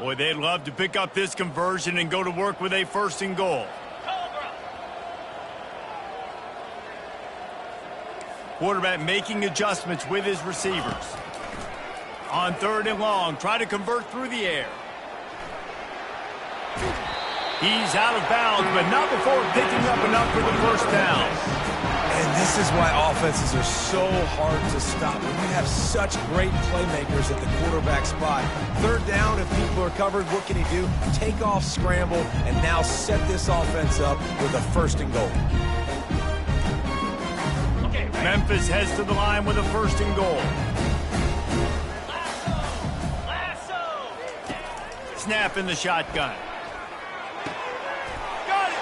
Boy, they'd love to pick up this conversion and go to work with a 1st and goal. Quarterback making adjustments with his receivers. On 3rd and long, try to convert through the air. He's out of bounds, but not before picking up enough for the 1st down.
And this is why offenses are so hard to stop. When you have such great playmakers at the quarterback spot. 3rd down, if people are covered, what can he do? Take off, scramble, and now set this offense up with a 1st and goal.
Memphis heads to the line with a 1st and goal. Snap in the shotgun. Got it!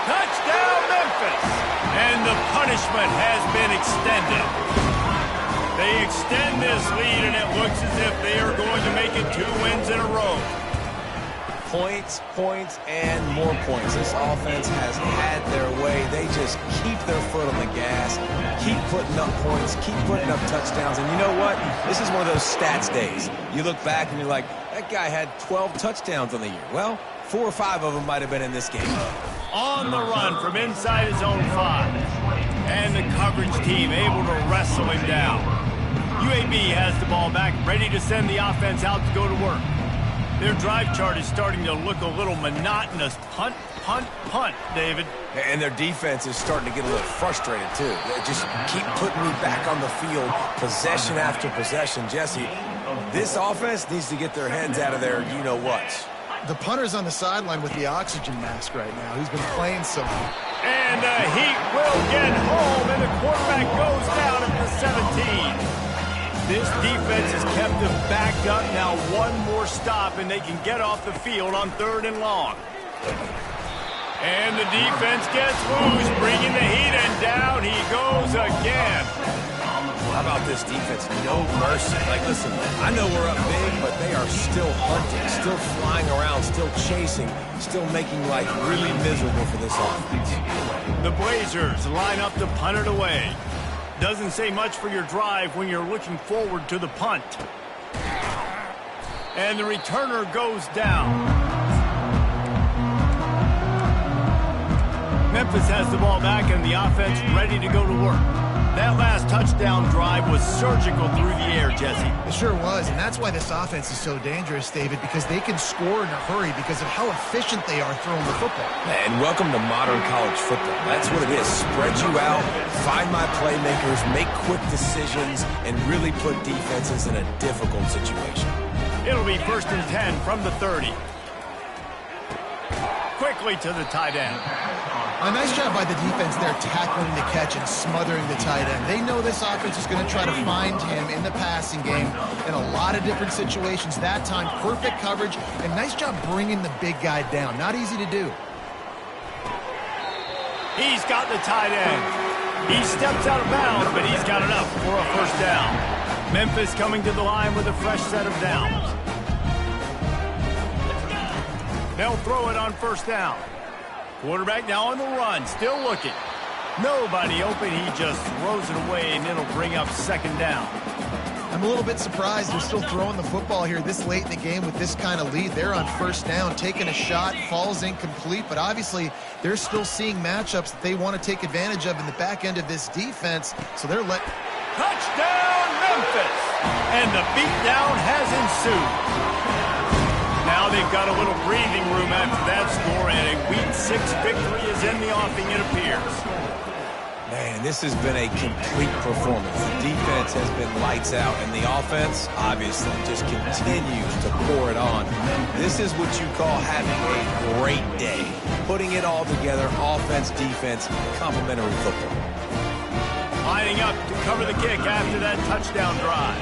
Touchdown, Memphis! And the punishment has been extended. They extend this lead, and it looks as if they are going to make it 2 wins in a row.
Points, points, and more points. This offense has had their way. They just keep their foot on the gas, keep putting up points, keep putting up touchdowns. And you know what? This is one of those stats days. You look back and you're like, that guy had 12 touchdowns on the year. Well, 4 or 5 of them might have been in this game.
On the run from inside his own 5. And the coverage team able to wrestle him down. UAB has the ball back, ready to send the offense out to go to work. Their drive chart is starting to look a little monotonous. Punt, punt, punt, David.
And their defense is starting to get a little frustrated, too. They just keep putting me back on the field, possession after possession. Jesse, this offense needs to get their heads out of their you-know-whats.
The punter's on the sideline with the oxygen mask right now. He's been playing so well.
And the Heat will get home, and the quarterback goes down at the 17. This defense has kept them backed up. Now 1 more stop, and they can get off the field on 3rd and long. And the defense gets loose, bringing the Heat, and down he goes again.
How about this defense? No mercy. Like, listen, I know we're up big, but they are still hunting, still flying around, still chasing, still making life really miserable for this offense.
The Blazers line up to punt it away. Doesn't say much for your drive when you're looking forward to the punt. And the returner goes down. Memphis has the ball back and the offense ready to go to work. That last touchdown drive was surgical through the air, Jesse.
It sure was, and that's why this offense is so dangerous, David, because they can score in a hurry because of how efficient they are throwing the football.
And welcome to modern college football. That's what it is. Spread you out, find my playmakers, make quick decisions, and really put defenses in a difficult situation.
It'll be 1st and 10 from the 30. Quickly to the tight end.
A nice job by the defense there tackling the catch and smothering the tight end. They know this offense is going to try to find him in the passing game in a lot of different situations. That time, perfect coverage, and nice job bringing the big guy down. Not easy to do.
He's got the tight end. He steps out of bounds, but he's got enough for a 1st down. Memphis coming to the line with a fresh set of downs. They'll throw it on 1st down. Quarterback now on the run, still looking. Nobody open, he just throws it away, and it'll bring up 2nd down.
I'm a little bit surprised they're still throwing the football here this late in the game with this kind of lead. They're on 1st down, taking a shot, falls incomplete, but obviously they're still seeing matchups that they want to take advantage of in the back end of this defense, so they're letting...
Touchdown, Memphis! And the beatdown has ensued. Now they've got a little breathing room after that score, and a Week 6 victory is in the offing, it appears.
Man, this has been a complete performance. The defense has been lights out, and the offense, obviously, just continues to pour it on. This is what you call having a great day. Putting it all together, offense, defense, complementary football.
Lining up to cover the kick after that touchdown drive.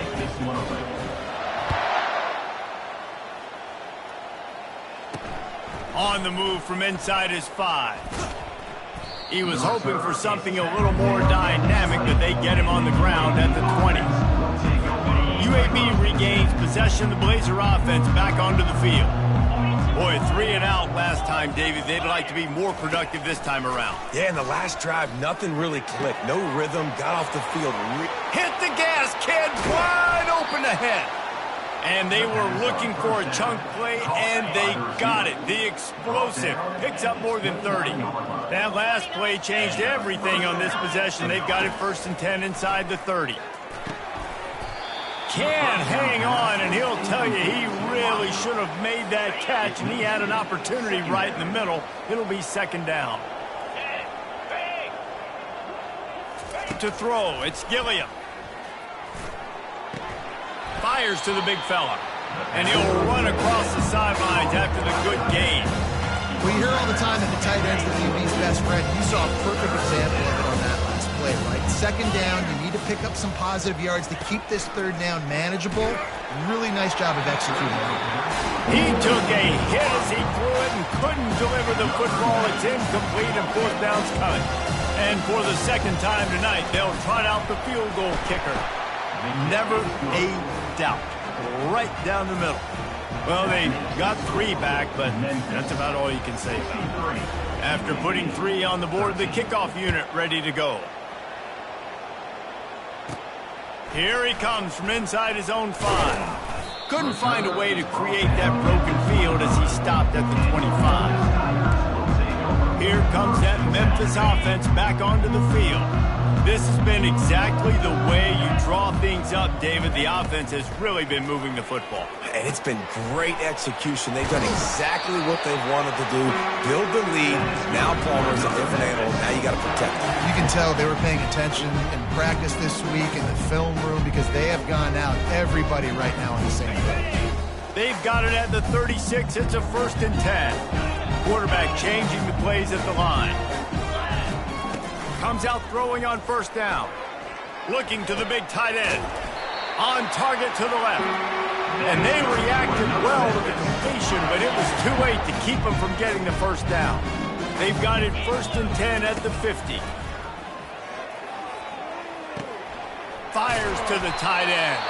On the move from inside his 5. He was hoping for something a little more dynamic, but they get him on the ground at the 20. UAB regains possession of the Blazer offense back onto the field. Boy, 3 and out last time, David. They'd like to be more productive this time around.
Yeah, in the last drive, nothing really clicked. No rhythm, got off the field.
Hit the gas, kid, wide open ahead. And they were looking for a chunk play, and they got it. The explosive picks up more than 30. That last play changed everything on this possession. They've got it 1st and 10 inside the 30. Can hang on, and he'll tell you he really should have made that catch, and he had an opportunity right in the middle. It'll be 2nd down. To throw, it's Gilliam. Fires to the big fella, and he'll run across the sidelines after the good gain.
We hear all the time that the tight end's the QB's best friend. You saw a perfect example of it on that last play, right? 2nd down, you need to pick up some positive yards to keep this 3rd down manageable. Really nice job of executing that.
He took a hit as he threw it and couldn't deliver the football. It's incomplete and 4th down's coming. And for the 2nd time tonight, they'll trot out the field goal kicker. Never a doubt. Right down the middle. Well, they got 3 back, but that's about all you can say about it. After putting 3 on the board, the kickoff unit ready to go. Here he comes from inside his own 5. Couldn't find a way to create that broken field as he stopped at the 25. Here comes that Memphis offense back onto the field. This has been exactly the way you draw things up, David. The offense has really been moving the football.
And it's been great execution. They've done exactly what they've wanted to do. Build the lead. Now Palmer's a different animal. Now you got to protect him.
You can tell they were paying attention in practice this week in the film room because they have gone out, everybody right now on the same page.
They've got it at the 36. It's a 1st and 10. Quarterback changing the plays at the line. Comes out throwing on 1st down. Looking to the big tight end. On target to the left. And they reacted well to the completion, but it was too late to keep them from getting the 1st down. They've got it 1st and 10 at the 50. Fires to the tight end.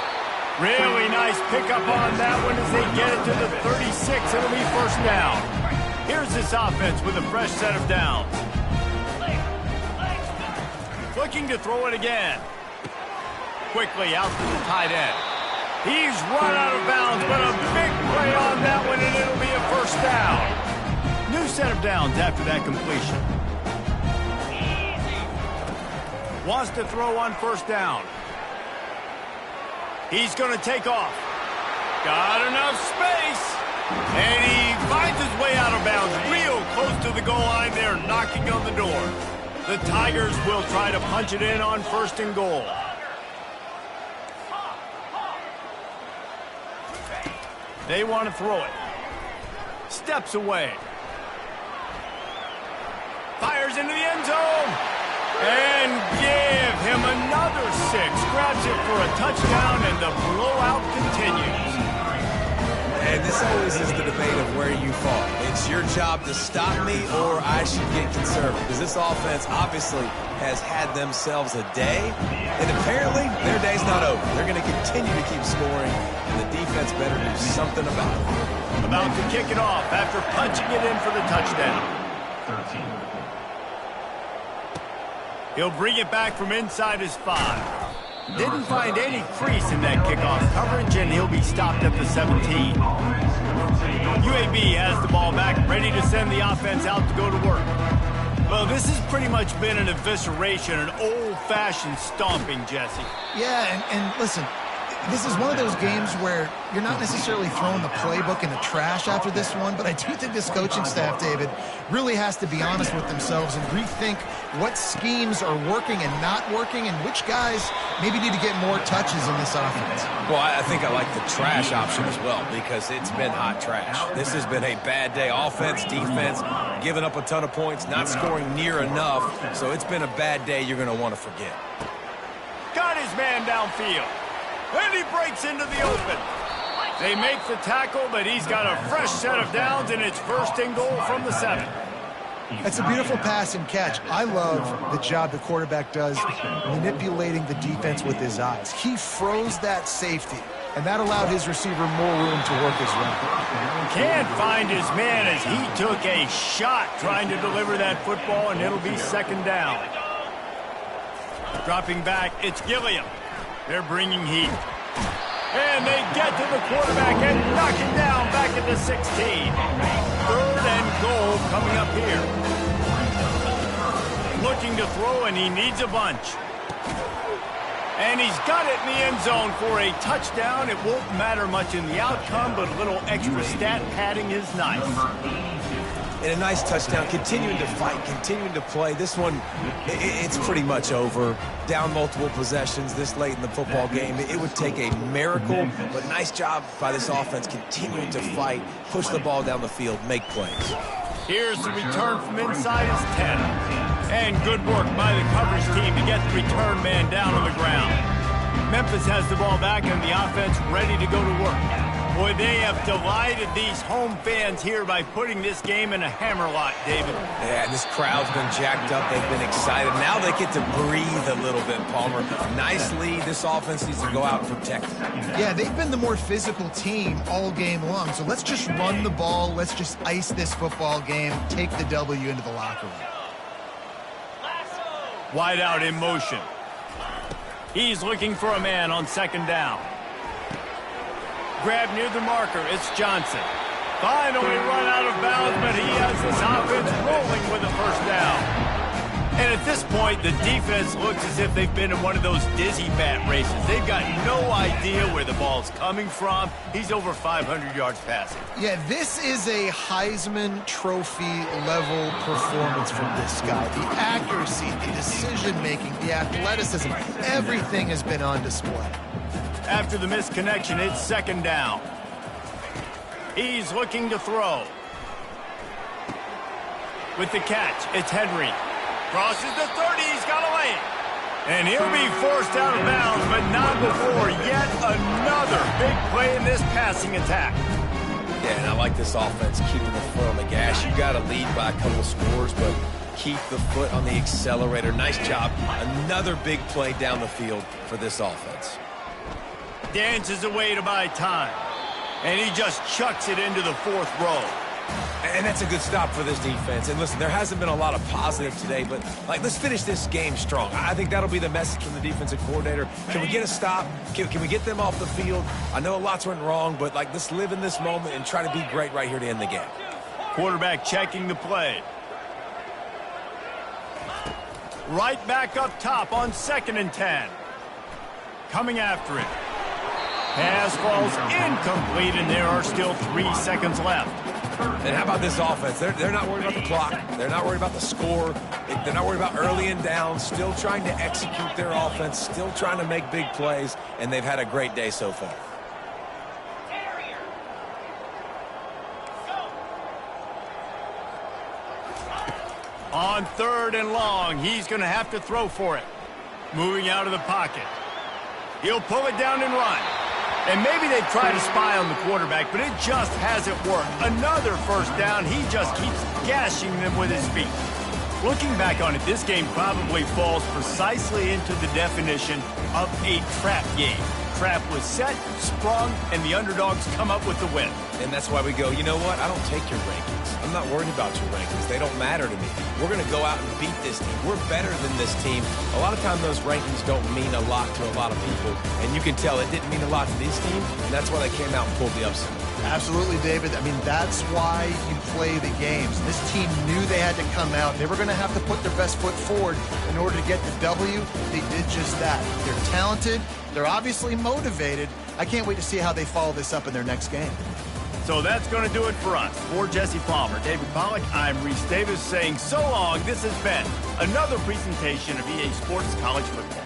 Really nice pickup on that one as they get it to the 36. It'll be 1st down. Here's this offense with a fresh set of downs. Looking to throw it again. Quickly out to the tight end. He's run out of bounds, but a big play on that one, and it'll be a 1st down. New set of downs after that completion. Wants to throw on 1st down. He's going to take off. Got enough space. And he finds his way out of bounds real close to the goal line there, knocking on the door. The Tigers will try to punch it in on 1st and goal. They want to throw it. Steps away. Fires into the end zone. And give him another 6. Grabs it for a touchdown, and the blowout continues.
And this always is the debate of where you fall. It's your job to stop me or I should get conservative. Because this offense obviously has had themselves a day. And apparently their day's not over. They're going to continue to keep scoring. And the defense better do something about it.
About to kick it off after punching it in for the touchdown.
13.
He'll bring it back from inside his 5. Didn't find any crease in that kickoff coverage, and he'll be stopped at the 17. UAB has the ball back, ready to send the offense out to go to work. Well, this has pretty much been an evisceration, an old-fashioned stomping, Jesse.
Yeah, and listen, this is one of those games where you're not necessarily throwing the playbook in the trash after this one, but I do think this coaching staff, David, really has to be honest with themselves and rethink what schemes are working and not working and which guys maybe need to get more touches in this offense.
Well, I think I like the trash option as well because it's been hot trash. This has been a bad day. Offense, defense, giving up a ton of points, not scoring near enough. So it's been a bad day you're going to want to forget.
Got his man downfield. And he breaks into the open. They make the tackle, but he's got a fresh set of downs, and it's 1st and goal from the 7.
It's a beautiful pass and catch. I love the job the quarterback does manipulating the defense with his eyes. He froze that safety, and that allowed his receiver more room to work his route.
Can't find his man as he took a shot trying to deliver that football, and it'll be second down. Dropping back, it's Gilliam. They're bringing heat. And they get to the quarterback and knock him down back at the 16. Third and goal coming up here. Looking to throw, and he needs a bunch. And he's got it in the end zone for a touchdown. It won't matter much in the outcome, but a little extra stat padding is nice.
And a nice touchdown, continuing to fight, continuing to play. This one, it's pretty much over. Down multiple possessions this late in the football game. It would take a miracle, but nice job by this offense continuing to fight, push the ball down the field, make plays.
Here's the return from inside his 10. And good work by the coverage team to get the return man down on the ground. Memphis has the ball back and the offense ready to go to work. Boy, they have delighted these home fans here by putting this game in a hammerlock, David.
Yeah, this crowd's been jacked up. They've been excited. Now they get to breathe a little bit, Palmer. Nice lead. This offense needs to go out and protect it.
Yeah, they've been the more physical team all game long. So let's just run the ball. Let's just ice this football game, take the W into the locker room.
Wide out in motion. He's looking for a man on second down. Grab near the marker. It's Johnson. Finally run out of bounds, but he has this offense rolling with a first down. And at this point, the defense looks as if they've been in one of those dizzy bat races. They've got no idea where the ball's coming from. He's over 500 yards passing.
Yeah, this is a Heisman Trophy level performance from this guy. The accuracy, the decision-making, the athleticism, everything has been on display.
After the missed connection, it's second down. He's looking to throw. With the catch, it's Henry. Crosses the 30, he's got a lane. And he'll be forced out of bounds, but not before yet another big play in this passing attack.
Yeah, and I like this offense keeping the foot on the gas. You got to lead by a couple of scores, but keep the foot on the accelerator. Nice job. Another big play down the field for this offense.
Dances away to buy time. And he just chucks it into the fourth row.
And that's a good stop for this defense. And listen, there hasn't been a lot of positive today, but let's finish this game strong. I think that'll be the message from the defensive coordinator. Can we get a stop? Can we get them off the field? I know lots went wrong, but let's live in this moment and try to be great right here to end the game.
Quarterback checking the play. Right back up top on 2nd and 10. Coming after it. Pass falls incomplete, and there are still 3 seconds left.
And how about this offense? They're not worried about the clock. They're not worried about the score. They're not worried about early and down. Still trying to execute their offense. Still trying to make big plays. And they've had a great day so far.
On 3rd and long, he's going to have to throw for it. Moving out of the pocket. He'll pull it down and run. And maybe they try to spy on the quarterback, but it just hasn't worked. Another first down. He just keeps gashing them with his feet. Looking back on it, this game probably falls precisely into the definition of a trap game. Trap was set, sprung, and the underdogs come up with the win.
And that's why we go, you know what? I don't take your rankings. I'm not worried about your rankings. They don't matter to me. We're going to go out and beat this team. We're better than this team. A lot of times those rankings don't mean a lot to a lot of people. And you can tell it didn't mean a lot to this team. And that's why they came out and pulled the upset.
Absolutely, David. I mean, that's why you play the games. This team knew they had to come out. They were going to have to put their best foot forward in order to get the W. They did just that. They're talented. They're obviously motivated. I can't wait to see how they follow this up in their next game.
So that's going to do it for us. For Jesse Palmer, David Pollack, I'm Reese Davis saying so long. This has been another presentation of EA Sports College Football.